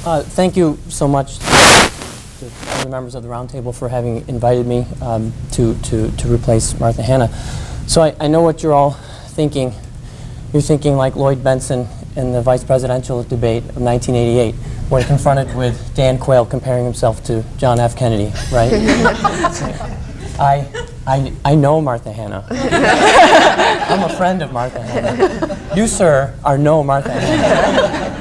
Thank you so much to all the members of the Roundtable for having invited me to replace Martha Hanna. So I know what you're all thinking. You're thinking like Lloyd Bentsen in the vice presidential debate of 1988 when confronted with Dan Quayle comparing himself to John F. Kennedy, right? I know Martha Hanna. I'm a friend of Martha Hanna. You, sir, are no Martha Hanna.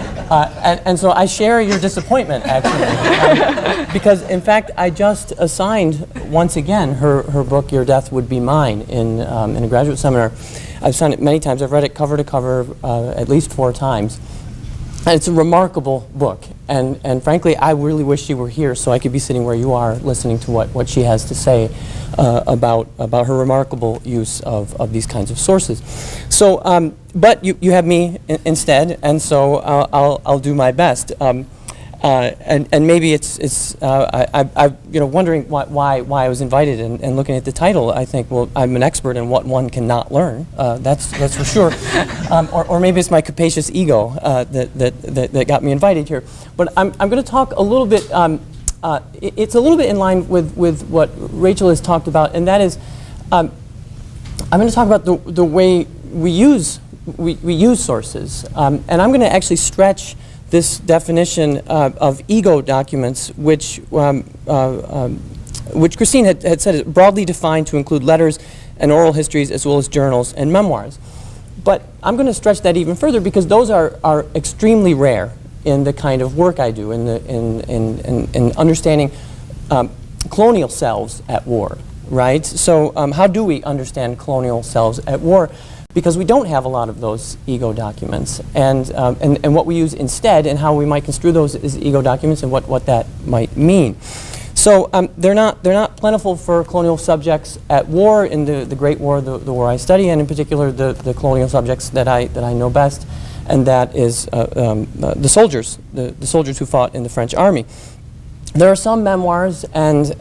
And so I share your disappointment, actually, because, in fact, I just assigned, once again, her book, Your Death Would Be Mine, in a graduate seminar. I've signed it many times. I've read it cover to cover at least 4 times. And it's a remarkable book. And frankly, I really wish she were here so I could be sitting where you are listening to what she has to say about her remarkable use of these kinds of sources. So, but you have me instead, and so I'll do my best. And maybe it's wondering why I was invited, and looking at the title, I think, well, I'm an expert in what one cannot learn. That's for sure. Or maybe it's my capacious ego that got me invited here. But I'm going to talk a little bit. It's a little bit in line with what Rachel has talked about, and that is, I'm going to talk about the way we use sources, and I'm going to actually stretch this definition of ego documents, which Christine had said is broadly defined to include letters and oral histories as well as journals and memoirs. But I'm going to stretch that even further because those are extremely rare in the kind of work I do, in understanding colonial selves at war, right? So how do we understand colonial selves at war? Because we don't have a lot of those ego documents, and what we use instead, and how we might construe those as ego documents, and what that might mean. So they're not plentiful for colonial subjects at war in the Great War, the war I study, and in particular the colonial subjects that I know best, and that is the soldiers who fought in the French army. There are some memoirs and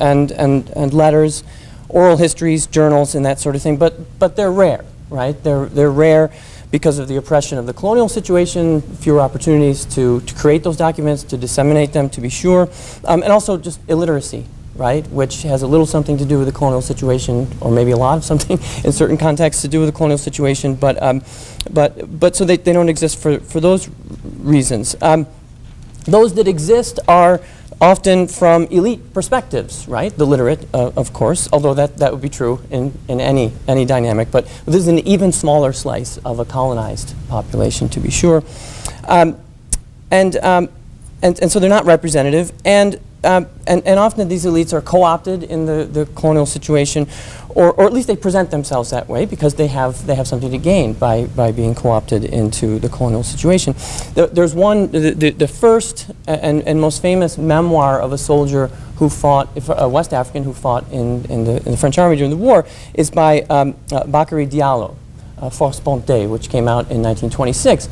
letters, oral histories, journals, and that sort of thing, but they're rare. Right? They're rare because of the oppression of the colonial situation, fewer opportunities to create those documents, to disseminate them, to be sure, and also just illiteracy, right? Which has a little something to do with the colonial situation, or maybe a lot of something in certain contexts to do with the colonial situation, but so they don't exist for those reasons. Those that exist are often from elite perspectives, right? The literate, of course, although that would be true in any dynamic, but this is an even smaller slice of a colonized population, to be sure. And so they're not representative, and often these elites are co-opted in the colonial situation, or at least they present themselves that way because they have something to gain by being co-opted into the colonial situation. There's one, the first and most famous memoir of a soldier who fought, a West African who fought in the French army during the war, is by Bakary Diallo, Force Ponte, which came out in 1926.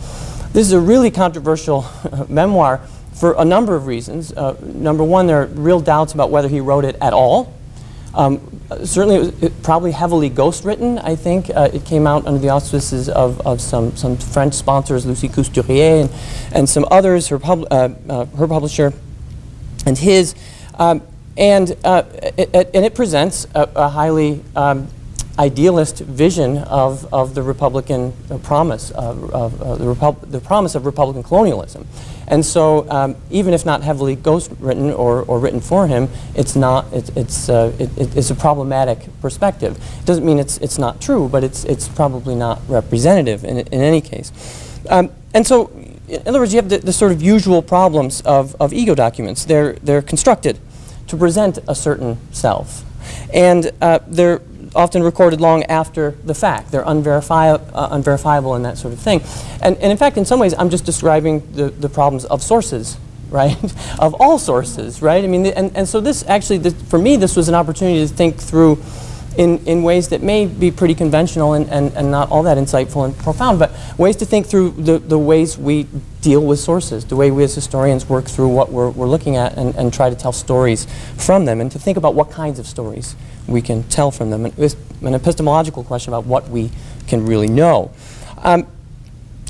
This is a really controversial memoir for a number of reasons. Number one, there are real doubts about whether he wrote it at all. Certainly, it was probably heavily ghostwritten. I think it came out under the auspices of some French sponsors, Lucie Couturier and some others, her publisher and his, and it presents a highly idealist vision of the Republican promise the promise of Republican colonialism. And so, even if not heavily ghost-written or written for him, it's a problematic perspective. It doesn't mean it's not true, but it's probably not representative in any case. And so, in other words, you have the sort of usual problems of ego documents. They're constructed to present a certain self, and they're often recorded long after the fact. They're unverifiable and that sort of thing. And in fact, in some ways, I'm just describing the problems of sources, right? Of all sources, right? I mean, and so this actually, for me, this was an opportunity to think through in ways that may be pretty conventional and not all that insightful and profound, but ways to think through the ways we deal with sources, the way we as historians work through what we're looking at and try to tell stories from them, and to think about what kinds of stories we can tell from them. And it's an epistemological question about what we can really know and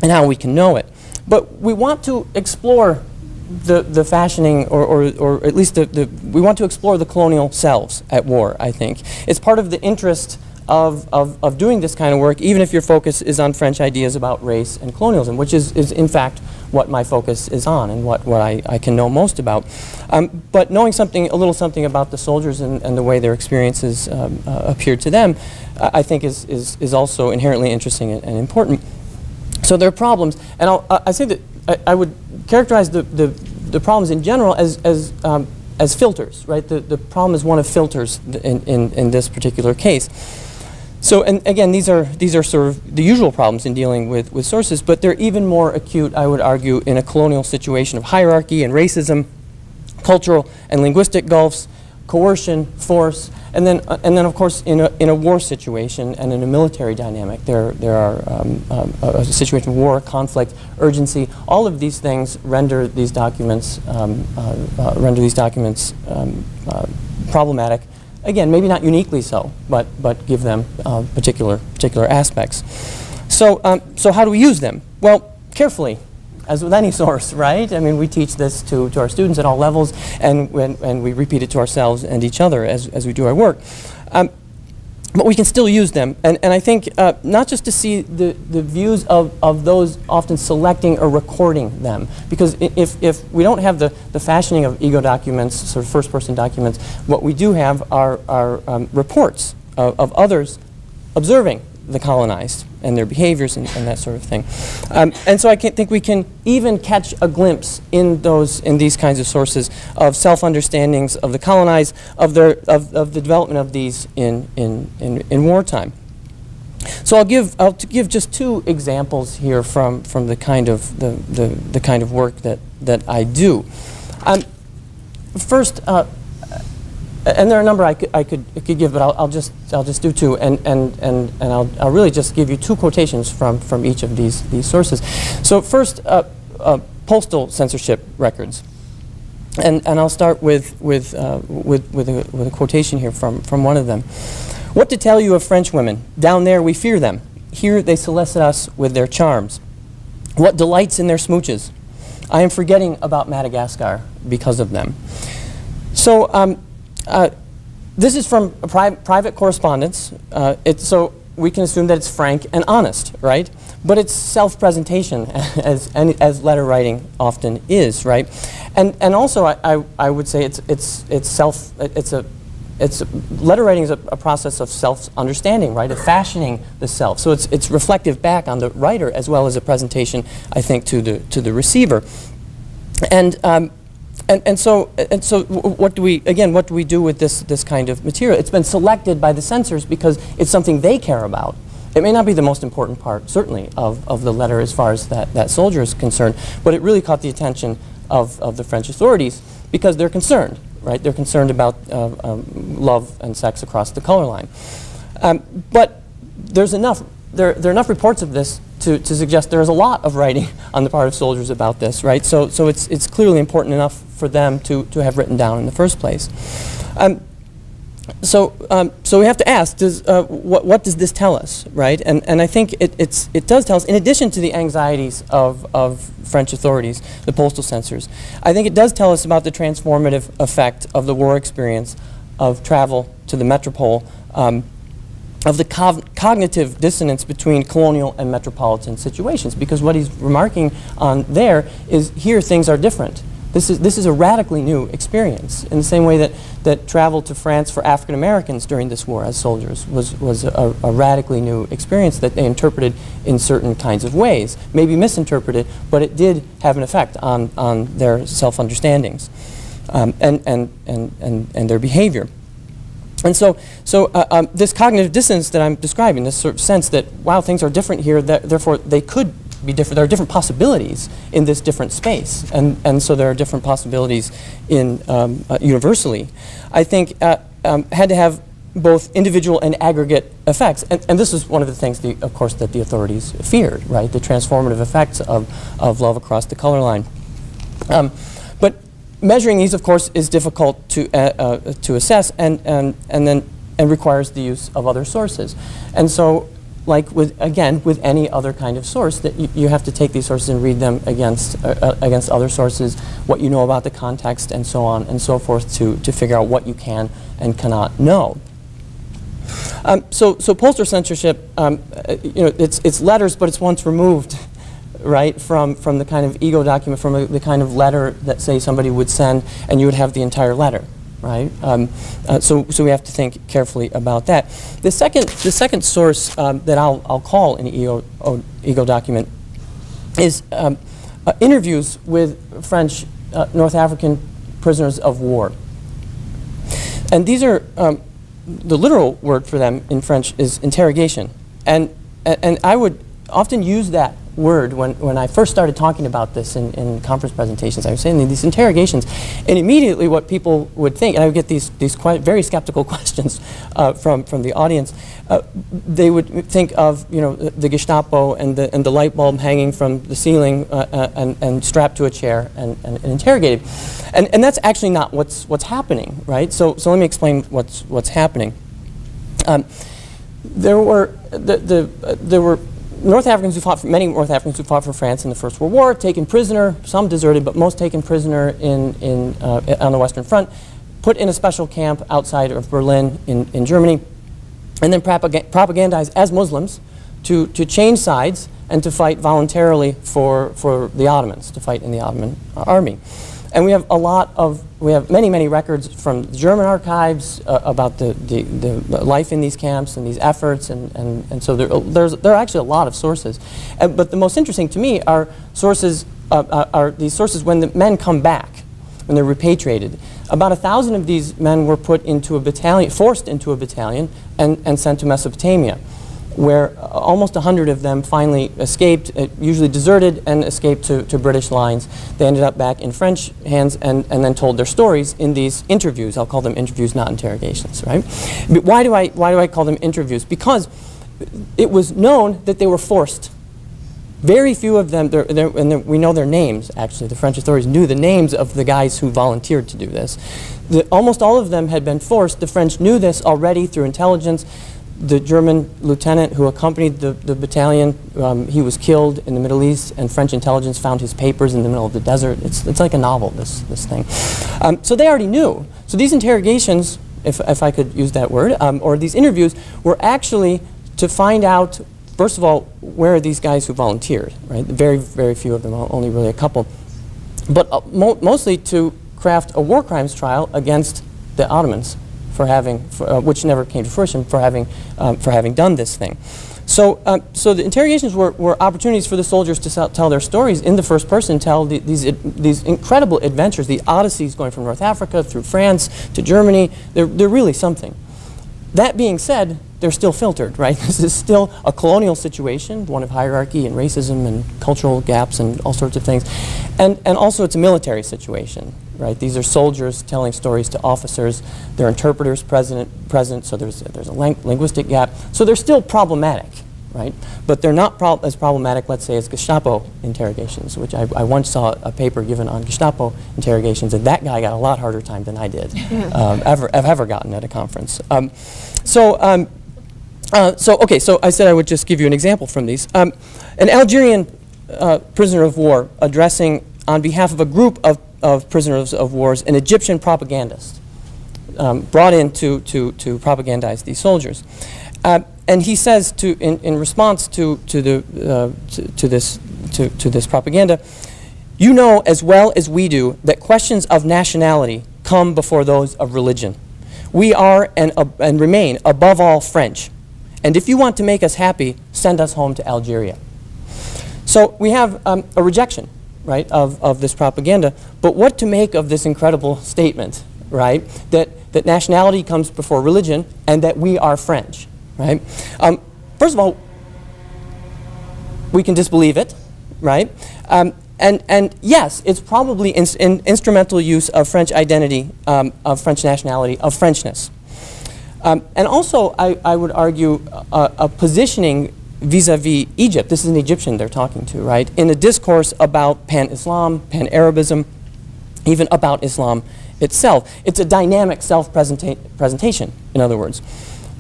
how we can know it. But we want to explore the fashioning, or at least we want to explore the colonial selves at war, I think. It's part of the interest of doing this kind of work, even if your focus is on French ideas about race and colonialism, which is in fact what my focus is on and what I can know most about. But knowing a little something about the soldiers and the way their experiences appeared to them, I think is also inherently interesting and important. So there are problems, and I say that I would characterize the problems in general as filters, right? The problem is one of filters in this particular case. So, and again, these are sort of the usual problems in dealing with sources, but they're even more acute, I would argue, in a colonial situation of hierarchy and racism, cultural and linguistic gulfs, coercion, force, and then of course in a war situation and in a military dynamic, there are a situation of war, conflict, urgency. All of these things render these documents problematic. Again, maybe not uniquely so, but give them particular aspects. So how do we use them? Well, carefully, as with any source, right? I mean, we teach this to our students at all levels, and we repeat it to ourselves and each other as we do our work. But we can still use them, and I think not just to see the views of those often selecting or recording them, because if we don't have the fashioning of ego documents, sort of first-person documents, what we do have are reports of others observing the colonized and their behaviors and that sort of thing. And so I think we can even catch a glimpse in these kinds of sources of self-understandings of the colonized, of the development of these in wartime. So I'll give just two examples here from the kind of the kind of work that I do. First. And there are a number I could give, but I'll just do two, and I'll really just give you two quotations from each of these sources. So first, postal censorship records, and I'll start with a quotation here from one of them. What to tell you of French women? Down there we fear them. Here they solicit us with their charms. What delights in their smooches? I am forgetting about Madagascar because of them. So. This is from a private correspondence, so we can assume that it's frank and honest, right? But it's self-presentation, as letter writing often is, right? And also I would say letter writing is a process of self-understanding, right? Of fashioning the self. So it's reflective back on the writer as well as a presentation, I think, to the receiver. And so what do we do with this kind of material? It's been selected by the censors because it's something they care about. It may not be the most important part, certainly, of the letter as far as that soldier is concerned, but it really caught the attention of the French authorities because they're concerned, right? They're concerned about love and sex across the color line. But there are enough reports of this to suggest there is a lot of writing on the part of soldiers about this, right? So it's clearly important enough for them to have written down in the first place. So we have to ask, what does this tell us, right? And I think it does tell us, in addition to the anxieties of French authorities, the postal censors, I think it does tell us about the transformative effect of the war experience, of travel to the metropole, of the cognitive dissonance between colonial and metropolitan situations, because what he's remarking on there is here things are different. This is a radically new experience, in the same way that travel to France for African Americans during this war as soldiers was a radically new experience that they interpreted in certain kinds of ways, maybe misinterpreted, but it did have an effect on their self-understandings and their behavior. And so this cognitive dissonance that I'm describing, this sort of sense that, wow, things are different here, therefore they could be different. There are different possibilities in this different space, and so there are different possibilities in universally. I think had to have both individual and aggregate effects, and this is one of the things, of course, that the authorities feared, right? The transformative effects of love across the color line. But measuring these, of course, is difficult to assess, and requires the use of other sources. And so like with any other kind of source, that you have to take these sources and read them against other sources, what you know about the context, and so on and so forth, to figure out what you can and cannot know. So pollster censorship, it's letters, but it's once removed, right, from the kind of ego document, from the kind of letter that, say, somebody would send, and you would have the entire letter. Right, so we have to think carefully about that. The second source that I'll call an ego document is interviews with French North African prisoners of war, and these are the literal word for them in French is interrogation, and I would often use that word when I first started talking about this in conference presentations. I was saying these interrogations, and immediately what people would think, and I would get these quite very skeptical questions from the audience. They would think of the Gestapo and the light bulb hanging from the ceiling and strapped to a chair and interrogated, and that's actually not what's happening, right? So let me explain what's happening. There were many North Africans who fought for France in the First World War, taken prisoner, some deserted, but most taken prisoner on the Western Front, put in a special camp outside of Berlin in Germany, and then propagandized as Muslims to change sides and to fight voluntarily for the Ottomans, to fight in the Ottoman army. And we have many records from the German archives about the life in these camps and these efforts, and so there are actually a lot of sources. But the most interesting to me are these sources when the men come back, when they're repatriated. About 1,000 of these men were put into a battalion, forced into a battalion, and sent to Mesopotamia, where almost 100 of them finally escaped, usually deserted, and escaped to British lines. They ended up back in French hands and then told their stories in these interviews. I'll call them interviews, not interrogations, right? But why do I call them interviews? Because it was known that they were forced. Very few of them, and we know their names, actually. The French authorities knew the names of the guys who volunteered to do this. Almost all of them had been forced. The French knew this already through intelligence. The German lieutenant who accompanied the battalion, he was killed in the Middle East, and French intelligence found his papers in the middle of the desert. It's like a novel, this thing. So they already knew. So these interrogations, if I could use that word, or these interviews, were actually to find out, first of all, where are these guys who volunteered, right? Very, very few of them, only really a couple. But mostly to craft a war crimes trial against the Ottomans, for having, which never came to fruition, for having done this thing. So the interrogations were opportunities for the soldiers to tell their stories in the first person, tell these incredible adventures, the odysseys going from North Africa through France to Germany. They're really something. That being said, they're still filtered, right? This is still a colonial situation, one of hierarchy and racism and cultural gaps and all sorts of things. And also it's a military situation, right? These are soldiers telling stories to officers. There are interpreters present, so there's a linguistic gap. So they're still problematic, right? But they're not as problematic, let's say, as Gestapo interrogations, which I once saw a paper given on Gestapo interrogations, and that guy got a lot harder time than I did, ever gotten at a conference. So I said I would just give you an example from these. An Algerian prisoner of war addressing on behalf of a group of prisoners of wars, an Egyptian propagandist brought in to propagandize these soldiers. And he says in response to this propaganda, "You know as well as we do that questions of nationality come before those of religion. We are and remain above all French. And if you want to make us happy, send us home to Algeria." So we have a rejection, right, of this propaganda. But what to make of this incredible statement, right, that nationality comes before religion and that we are French, right? First of all, we can disbelieve it, right? And yes, it's probably instrumental use of French identity, of French nationality, of Frenchness. And also, I would argue a positioning vis-a-vis Egypt. This is an Egyptian they're talking to, right? In a discourse about pan-Islam, pan-Arabism, even about Islam itself. It's a dynamic self-presentation, in other words.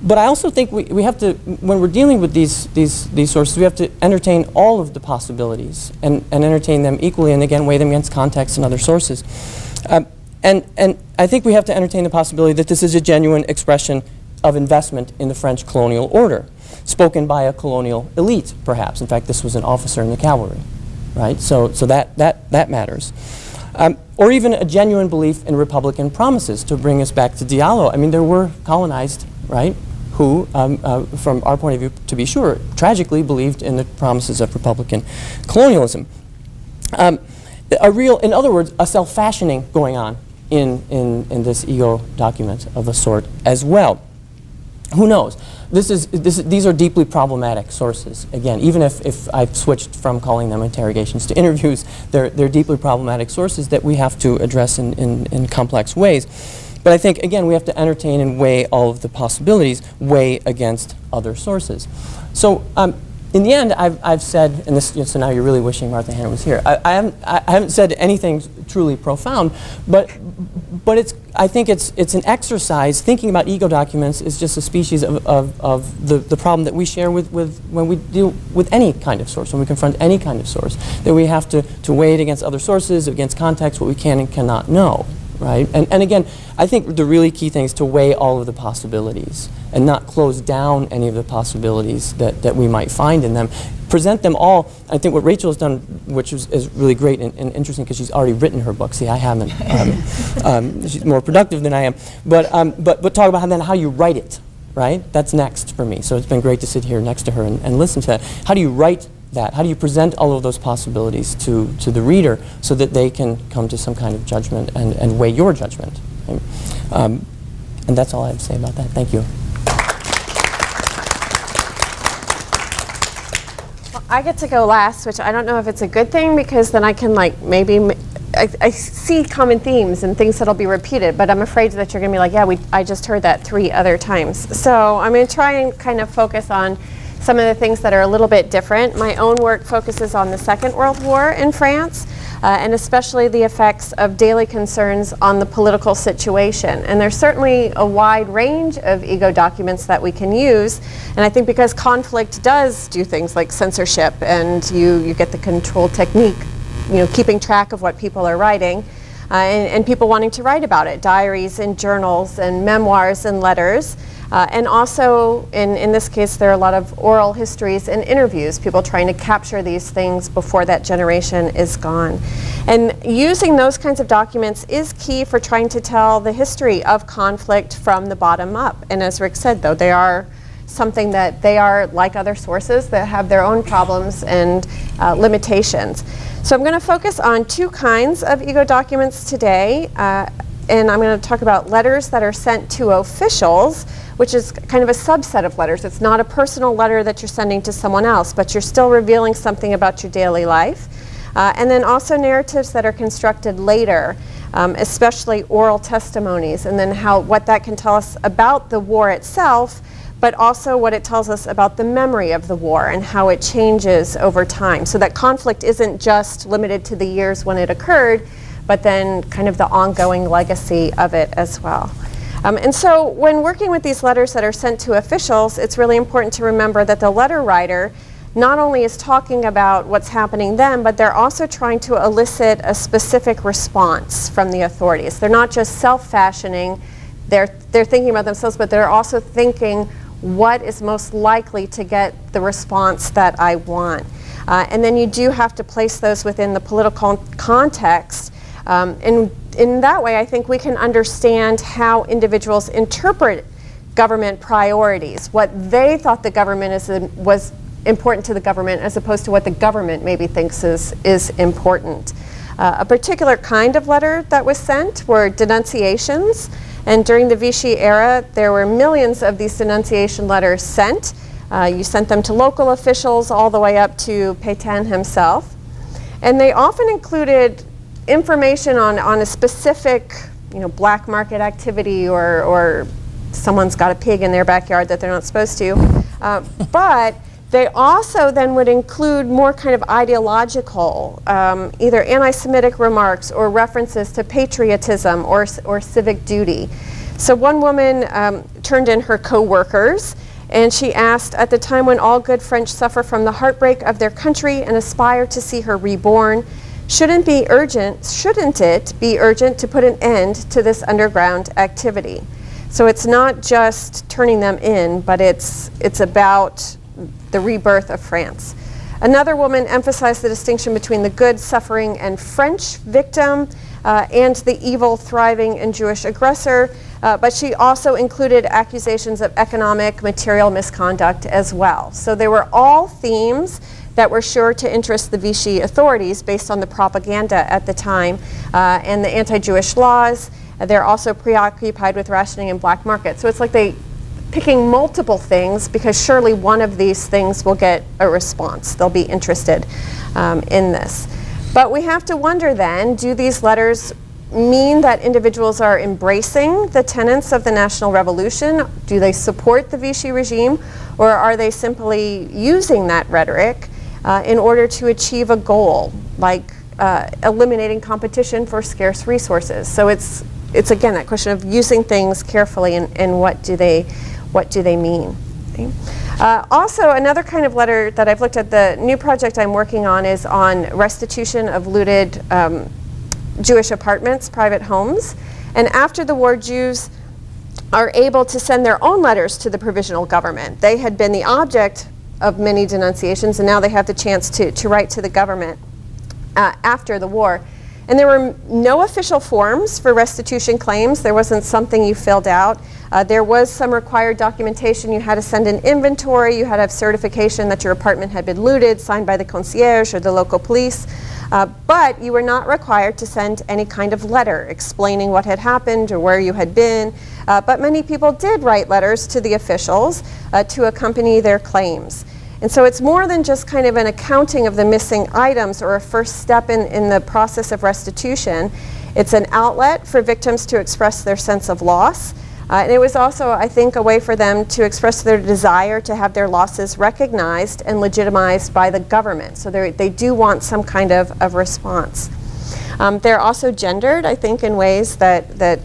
But I also think we have to, when we're dealing with these sources, we have to entertain all of the possibilities and entertain them equally, and again, weigh them against context and other sources. And I think we have to entertain the possibility that this is a genuine expression of investment in the French colonial order, spoken by a colonial elite, perhaps. In fact, this was an officer in the cavalry, right? So that matters. Or even a genuine belief in Republican promises, to bring us back to Diallo. I mean, there were colonized, right, who, from our point of view, to be sure, tragically believed in the promises of Republican colonialism. In other words, a self-fashioning going on in this ego document of a sort as well. Who knows? These are deeply problematic sources. Again, even if I've switched from calling them interrogations to interviews, they're deeply problematic sources that we have to address in complex ways. But I think, again, we have to entertain and weigh all of the possibilities, weigh against other sources. So in the end, I've said, and this, so now you're really wishing Martha Hannah was here. I haven't said anything truly profound, but I think it's an exercise. Thinking about ego documents is just a species of the problem that we share with when we deal with any kind of source, when we confront any kind of source, that we have to weigh it against other sources, against context, what we can and cannot know. Right? And again, I think the really key thing is to weigh all of the possibilities and not close down any of the possibilities that we might find in them. Present them all. I think what Rachel has done, which is really great and interesting, because she's already written her book. See, I haven't. She's more productive than I am. But talk about how you write it, right? That's next for me. So it's been great to sit here next to her and listen to that. How do you write that? How do you present all of those possibilities to the reader so that they can come to some kind of judgment and weigh your judgment? And that's all I have to say about that. Thank you. Well, I get to go last, which I don't know if it's a good thing, because then I can I see common themes and things that'll be repeated, but I'm afraid that you're going to be like, yeah, I just heard that 3 other times. So I'm going to try and kind of focus on some of the things that are a little bit different. My own work focuses on the Second World War in France, and especially the effects of daily concerns on the political situation. And there's certainly a wide range of ego documents that we can use. And I think because conflict does do things like censorship, and you get the control technique, keeping track of what people are writing, and people wanting to write about it, diaries and journals and memoirs and letters. And also, in this case, there are a lot of oral histories and interviews, people trying to capture these things before that generation is gone. And using those kinds of documents is key for trying to tell the history of conflict from the bottom up. And as Rick said, though, they are something that they are like other sources that have their own problems and limitations. So I'm going to focus on 2 kinds of ego documents today. And I'm going to talk about letters that are sent to officials, which is kind of a subset of letters. It's not a personal letter that you're sending to someone else, but you're still revealing something about your daily life. And then also narratives that are constructed later, especially oral testimonies, and then what that can tell us about the war itself, but also what it tells us about the memory of the war and how it changes over time. So that conflict isn't just limited to the years when it occurred, but then kind of the ongoing legacy of it as well. And so when working with these letters that are sent to officials, it's really important to remember that the letter writer not only is talking about what's happening then, but they're also trying to elicit a specific response from the authorities. They're not just self-fashioning, they're thinking about themselves, but they're also thinking what is most likely to get the response that I want. And then you do have to place those within the political context. In that way, I think we can understand how individuals interpret government priorities, what they thought the government was important to the government, as opposed to what the government maybe thinks is important. A particular kind of letter that was sent were denunciations, and during the Vichy era, there were millions of these denunciation letters sent. You sent them to local officials all the way up to Pétain himself, and they often included information on a specific, black market activity, or someone's got a pig in their backyard that they're not supposed to. But they also then would include more kind of ideological, either anti-Semitic remarks or references to patriotism or civic duty. So one woman turned in her co-workers, and she asked, at the time when all good French suffer from the heartbreak of their country and aspire to see her reborn, shouldn't it be urgent to put an end to this underground activity? So it's not just turning them in, but it's about the rebirth of France. Another woman emphasized the distinction between the good, suffering, and French victim and the evil, thriving, and Jewish aggressor, but she also included accusations of economic, material misconduct as well. So they were all themes that were sure to interest the Vichy authorities based on the propaganda at the time and the anti-Jewish laws. They're also preoccupied with rationing and black market. So it's like they picking multiple things because surely one of these things will get a response. They'll be interested in this. But we have to wonder then, do these letters mean that individuals are embracing the tenets of the National Revolution? Do they support the Vichy regime? Or are they simply using that rhetoric in order to achieve a goal, like eliminating competition for scarce resources? So it's again that question of using things carefully and what do they mean? Okay. Also, another kind of letter that I've looked at, the new project I'm working on is on restitution of looted Jewish apartments, private homes. And after the war, Jews are able to send their own letters to the provisional government. They had been the object of many denunciations, and now they have the chance to write to the government after the war. And there were no official forms for restitution claims. There wasn't something you filled out. There was some required documentation. You had to send an inventory. You had to have certification that your apartment had been looted, signed by the concierge or the local police. But you were not required to send any kind of letter explaining what had happened or where you had been. But many people did write letters to the officials to accompany their claims. And so it's more than just kind of an accounting of the missing items or a first step in the process of restitution. It's an outlet for victims to express their sense of loss. And it was also, I think, a way for them to express their desire to have their losses recognized and legitimized by the government. So they do want some kind of response. They're also gendered, I think, in ways that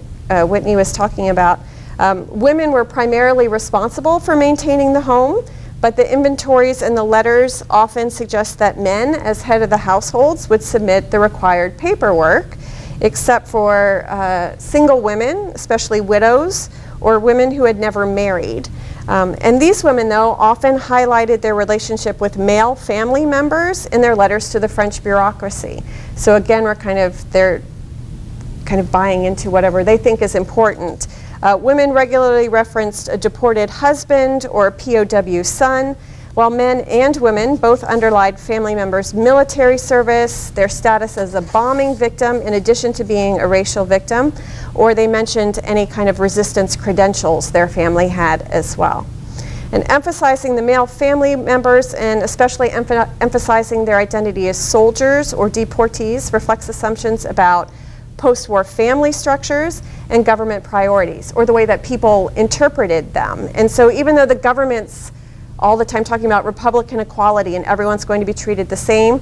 Whitney was talking about. Women were primarily responsible for maintaining the home, but the inventories and the letters often suggest that men, as head of the households, would submit the required paperwork, except for single women, especially widows, or women who had never married. And these women, though, often highlighted their relationship with male family members in their letters to the French bureaucracy. So again, they're kind of buying into whatever they think is important. Women regularly referenced a deported husband or a POW son, while men and women both underlined family members' military service, their status as a bombing victim in addition to being a racial victim, or they mentioned any kind of resistance credentials their family had as well. And emphasizing the male family members and especially emphasizing their identity as soldiers or deportees reflects assumptions about post-war family structures and government priorities, or the way that people interpreted them. And so even though the government's all the time talking about Republican equality and everyone's going to be treated the same,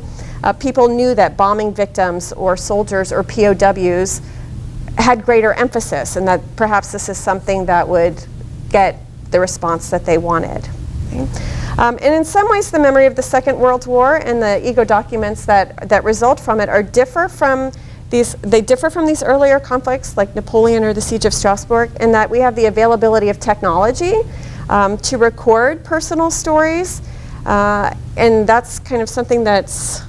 people knew that bombing victims or soldiers or POWs had greater emphasis, and that perhaps this is something that would get the response that they wanted. Okay. And in some ways, the memory of the Second World War and the ego documents that result from it differ from these earlier conflicts like Napoleon or the Siege of Strasbourg, in that we have the availability of technology to record personal stories, and that's kind of something that's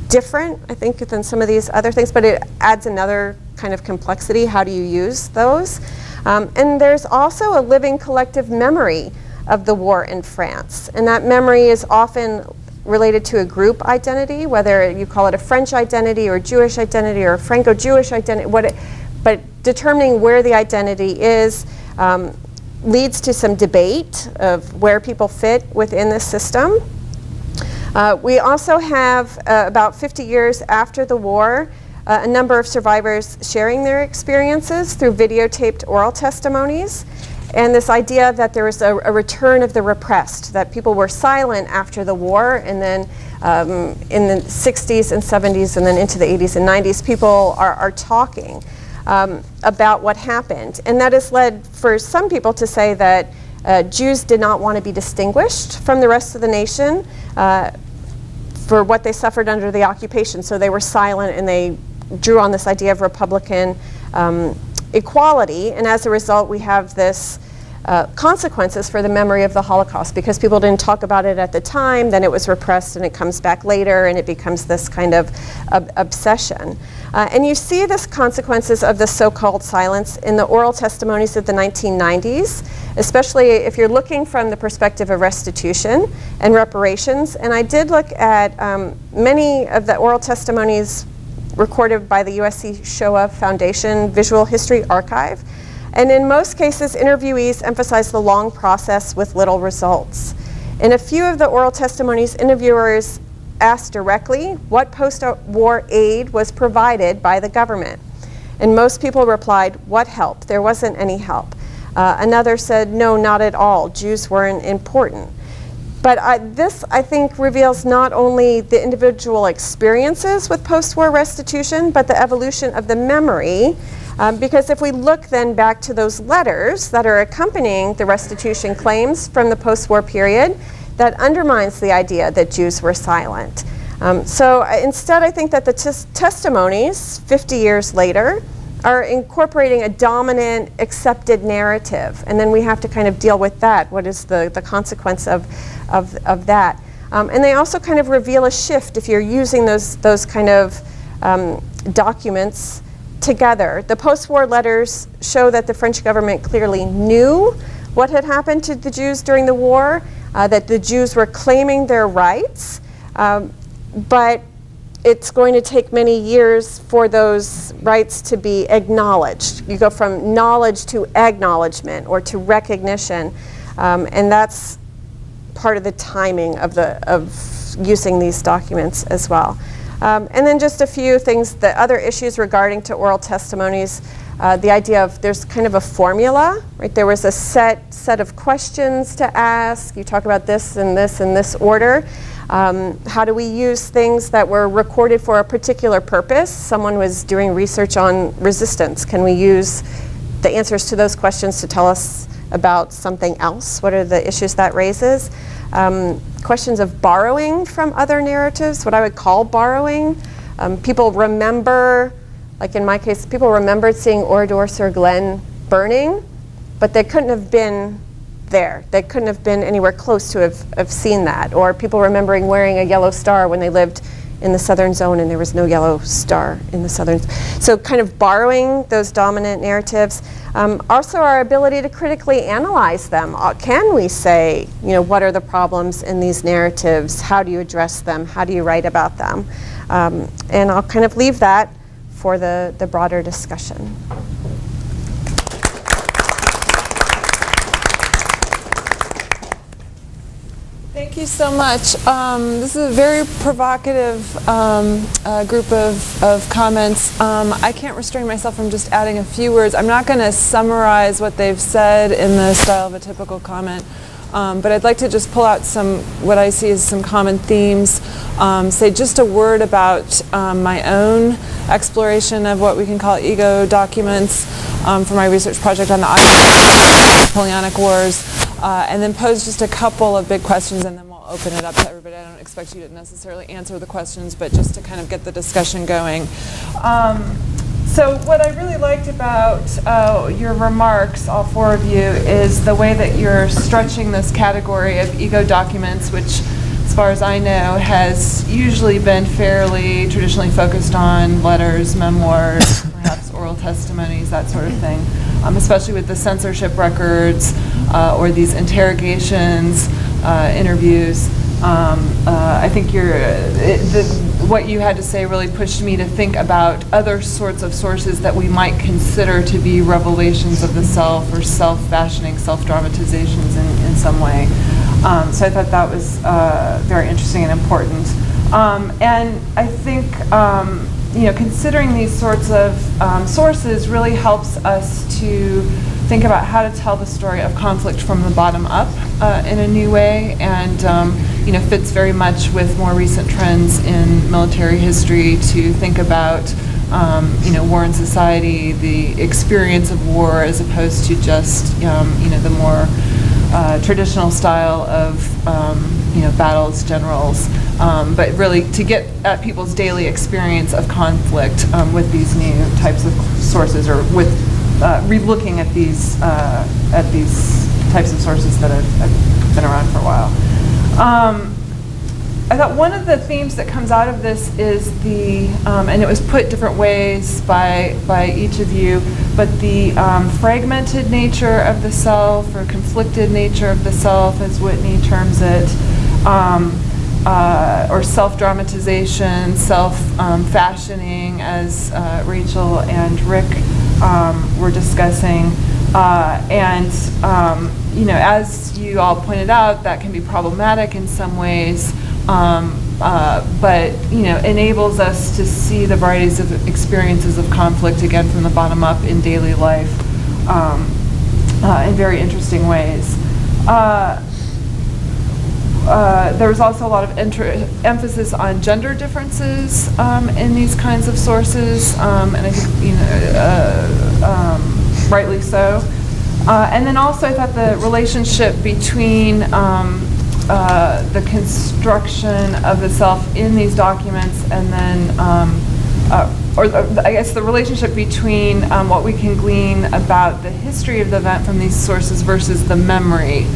different, I think, than some of these other things, but it adds another kind of complexity. How do you use those? And there's also a living collective memory of the war in France, and that memory is often related to a group identity, whether you call it a French identity or Jewish identity or Franco-Jewish identity, but determining where the identity is leads to some debate of where people fit within the system. We also have, about 50 years after the war, a number of survivors sharing their experiences through videotaped oral testimonies, and this idea that there was a return of the repressed, that people were silent after the war, and then in the 60s and 70s and then into the 80s and 90s, people are talking. about what happened. And that has led for some people to say that Jews did not want to be distinguished from the rest of the nation for what they suffered under the occupation. So they were silent, and they drew on this idea of Republican equality. And as a result, we have this consequences for the memory of the Holocaust, because people didn't talk about it at the time, then it was repressed, and it comes back later, and it becomes this kind of obsession. And you see this consequences of the so-called silence in the oral testimonies of the 1990s, especially if you're looking from the perspective of restitution and reparations. And I did look at many of the oral testimonies recorded by the USC Shoah Foundation Visual History Archive. And in most cases, interviewees emphasize the long process with little results. In a few of the oral testimonies, interviewers asked directly what post-war aid was provided by the government. And most people replied, what help? There wasn't any help. Another said, no, not at all. Jews weren't important. But this, I think, reveals not only the individual experiences with post-war restitution, but the evolution of the memory. Because if we look then back to those letters that are accompanying the restitution claims from the post-war period, that undermines the idea that Jews were silent. So instead, I think that the testimonies 50 years later are incorporating a dominant accepted narrative, and then we have to kind of deal with that. What is the consequence of that? And they also kind of reveal a shift if you're using those kind of documents together. The post-war letters show that the French government clearly knew what had happened to the Jews during the war, that the Jews were claiming their rights, but it's going to take many years for those rights to be acknowledged. You go from knowledge to acknowledgement or to recognition, and that's part of the timing of using these documents as well. And then just a few things, the other issues regarding to oral testimonies, the idea of there's kind of a formula, right? There was a set of questions to ask. You talk about this and this and this order. How do we use things that were recorded for a particular purpose? Someone was doing research on resistance. Can we use the answers to those questions to tell us about something else? What are the issues that raises? Questions of borrowing from other narratives, what I would call borrowing. People remember, like in my case, people remembered seeing Oradour sur Glane burning, but they couldn't have been there. They couldn't have been anywhere close to have seen that. Or people remembering wearing a yellow star when they lived in the southern zone and there was no yellow star in the southern. So kind of borrowing those dominant narratives. Also our ability to critically analyze them. Can we say, what are the problems in these narratives? How do you address them? How do you write about them? And I'll kind of leave that for the broader discussion. Thank you so much. This is a very provocative group of comments. I can't restrain myself from just adding a few words. I'm not going to summarize what they've said in the style of a typical comment, but I'd like to just pull out what I see as some common themes, say just a word about my own exploration of what we can call ego documents for my research project on the Napoleonic Wars. And then pose just a couple of big questions, and then we'll open it up to everybody. I don't expect you to necessarily answer the questions, but just to kind of get the discussion going. So what I really liked about your remarks, all four of you, is the way that you're stretching this category of ego documents, which, as far as I know, has usually been fairly traditionally focused on letters, memoirs, perhaps oral testimonies, that sort of thing. Especially with the censorship records or these interrogations, interviews. I think what you had to say really pushed me to think about other sorts of sources that we might consider to be revelations of the self or self-fashioning, self-dramatizations in some way. So I thought that was very interesting and important. And I think considering these sorts of sources really helps us to think about how to tell the story of conflict from the bottom up in a new way, and fits very much with more recent trends in military history to think about war in society, the experience of war, as opposed to just the more traditional style of battles, generals, but really to get at people's daily experience of conflict with these new types of sources, or with re-looking at these types of sources that have been around for a while. I thought one of the themes that comes out of this is and it was put different ways by each of you, but the fragmented nature of the self, or conflicted nature of the self, as Whitney terms it, or self-dramatization, self-fashioning, as Rachel and Rick were discussing. As you all pointed out, that can be problematic in some ways. But enables us to see the varieties of experiences of conflict, again, from the bottom up in daily life in very interesting ways. There was also a lot of emphasis on gender differences in these kinds of sources, and I think rightly so. And then also, I thought the relationship between the construction of the self in these documents, and then, I guess the relationship between what we can glean about the history of the event from these sources versus the memory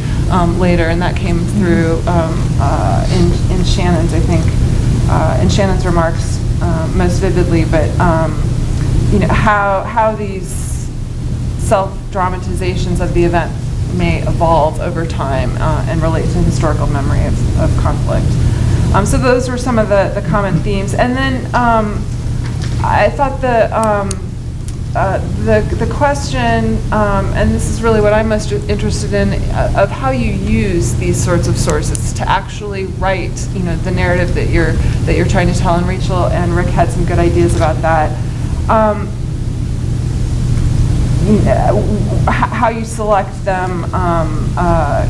later, and that came through in Shannon's, I think, in Shannon's remarks most vividly, but how these self-dramatizations of the event may evolve over time and relate to historical memory of conflict. So those were some of the common themes. And then I thought the question, and this is really what I'm most interested in, of how you use these sorts of sources to actually write, the narrative that you're trying to tell. And Rachel and Rick had some good ideas about that. How you select them, how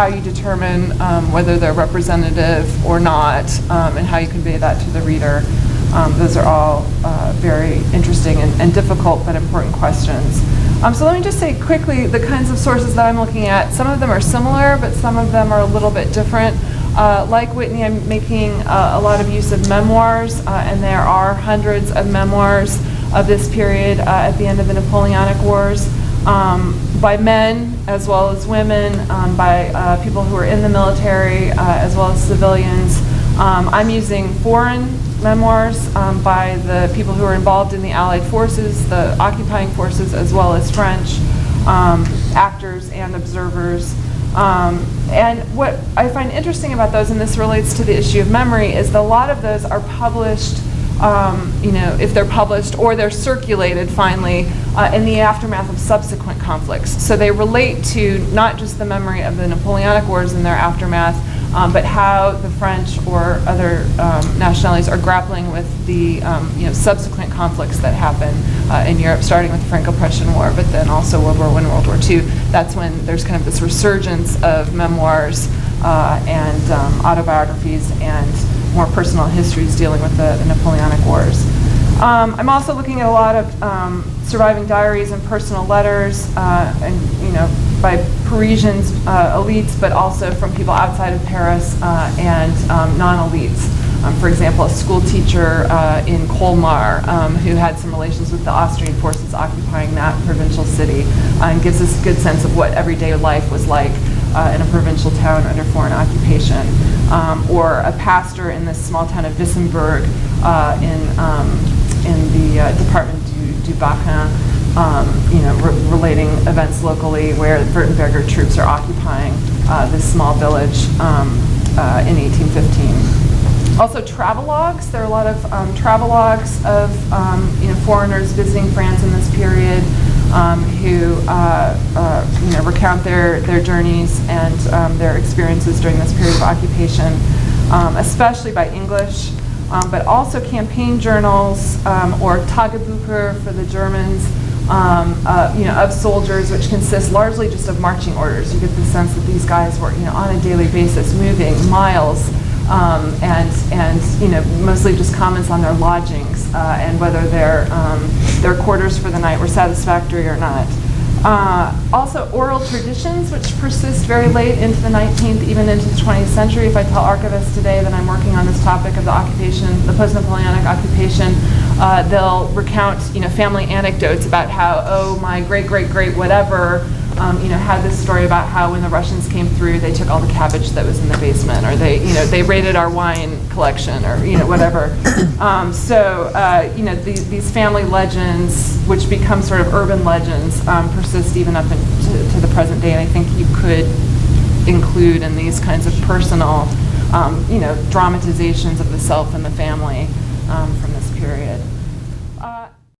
you determine whether they're representative or not, and how you convey that to the reader. Those are all very interesting and difficult but important questions. So let me just say quickly the kinds of sources that I'm looking at. Some of them are similar, but some of them are a little bit different. Like Whitney, I'm making a lot of use of memoirs, and there are hundreds of memoirs of this period at the end of the Napoleonic Wars, by men as well as women, by people who are in the military as well as civilians. I'm using foreign memoirs by the people who are involved in the Allied forces, the occupying forces, as well as French actors and observers. And what I find interesting about those, and this relates to the issue of memory, is that a lot of those are published, if they're published or they're circulated finally in the aftermath of subsequent conflicts. So they relate to not just the memory of the Napoleonic Wars and their aftermath, but how the French or other nationalities are grappling with the subsequent conflicts that happen in Europe, starting with the Franco-Prussian War, but then also World War I and World War II. That's when there's kind of this resurgence of memoirs and autobiographies and more personal histories dealing with the Napoleonic Wars. I'm also looking at a lot of surviving diaries and personal letters, and by Parisians, elites, but also from people outside of Paris and non-elites. For example, a school teacher in Colmar who had some relations with the Austrian forces occupying that provincial city, and gives us a good sense of what everyday life was like in a provincial town under foreign occupation. Or a pastor in this small town of Wissembourg in the department du Bas-Rhin, relating events locally where Württemberger troops are occupying this small village in 1815. Also travelogues. There are a lot of travelogues of foreigners visiting France in this period who recount their journeys and their experiences during this period of occupation, especially by English, but also campaign journals or Tagebücher for the Germans, of soldiers, which consist largely just of marching orders. You get the sense that these guys were on a daily basis moving miles and you know, mostly just comments on their lodgings and whether their quarters for the night were satisfactory or not. Also, oral traditions, which persist very late into the 19th, even into the 20th century. If I tell archivists today that I'm working on this topic of the occupation, the post-Napoleonic occupation, they'll recount, you know, family anecdotes about how, oh, my great-great-great whatever, you know, had this story about how when the Russians came through, they took all the cabbage that was in the basement, or they, you know, they raided our wine collection, or, you know, whatever. You know, these family legends, which become sort of urban legends, persist even up to the present day, and I think you could include in these kinds of personal, you know, dramatizations of the self and the family from this period.